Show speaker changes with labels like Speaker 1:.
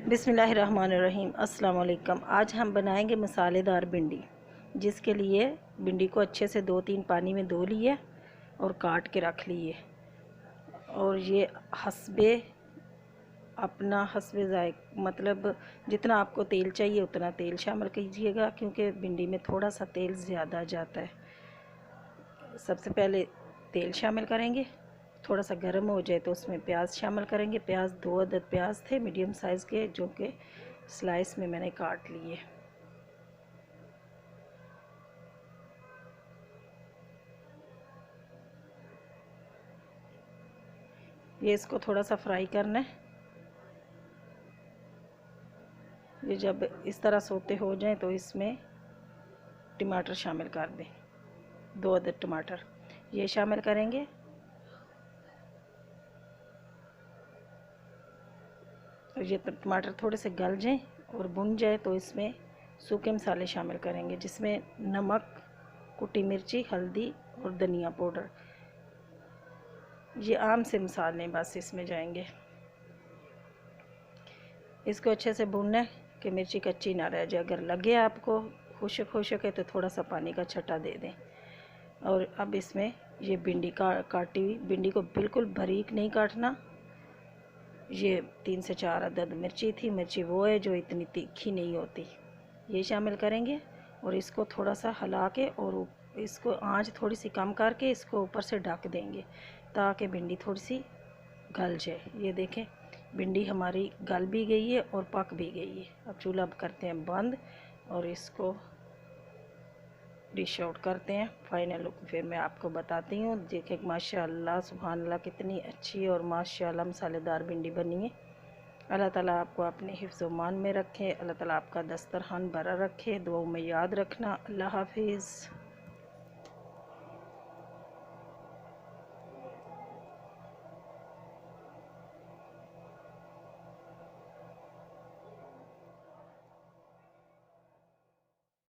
Speaker 1: बिस्मिल्लाहिर्रहमानिर्रहीम। अस्सलाम वालेकुम। आज हम बनाएंगे मसालेदार भिंडी, जिसके लिए भिंडी को अच्छे से 2-3 पानी में धो लिए और काट के रख लिए। और ये हस्बे जायक, मतलब जितना आपको तेल चाहिए उतना तेल शामिल कीजिएगा, क्योंकि भिंडी में थोड़ा सा तेल ज़्यादा जाता है। सबसे पहले तेल शामिल करेंगे, थोड़ा सा गर्म हो जाए तो उसमें प्याज शामिल करेंगे। प्याज 2 अदद प्याज थे मीडियम साइज़ के, जो कि स्लाइस में मैंने काट लिए। ये इसको थोड़ा सा फ्राई करना है। ये जब इस तरह सोते हो जाए तो इसमें टमाटर शामिल कर दें। 2 अदद टमाटर ये शामिल करेंगे। और ये टमाटर थोड़े से गल जाएं और भुन जाए तो इसमें सूखे मसाले शामिल करेंगे, जिसमें नमक, कुटी मिर्ची, हल्दी और धनिया पाउडर। ये आम से मसाले बस इसमें जाएंगे। इसको अच्छे से भूनना है कि मिर्ची कच्ची ना रह जाए। अगर लगे आपको खुशक है तो थोड़ा सा पानी का छट्टा दे दें। और अब इसमें ये भिंडी काटी हुई भिंडी को बिल्कुल बारीक नहीं काटना। ये 3 से 4 अदद मिर्ची थी। मिर्ची वो है जो इतनी तीखी नहीं होती। ये शामिल करेंगे और इसको थोड़ा सा हिला के और इसको आंच थोड़ी सी कम करके इसको ऊपर से ढक देंगे, ताकि भिंडी थोड़ी सी गल जाए। ये देखें, भिंडी हमारी गल भी गई है और पक भी गई है। अब चूल्हा करते हैं बंद और इसको डिश आउट करते हैं। फाइनल लुक फिर मैं आपको बताती हूँ। देखें माशाअल्लाह सुभान अल्लाह कितनी अच्छी और माशाअल्लाह मसालेदार भिंडी बनी है। अल्लाह ताला आपको अपने हिफ्ज़ मान में रखे। अल्लाह ताला आपका दस्तरखान भरा रखे। दुआओं में याद रखना। अल्लाह हाफिज़।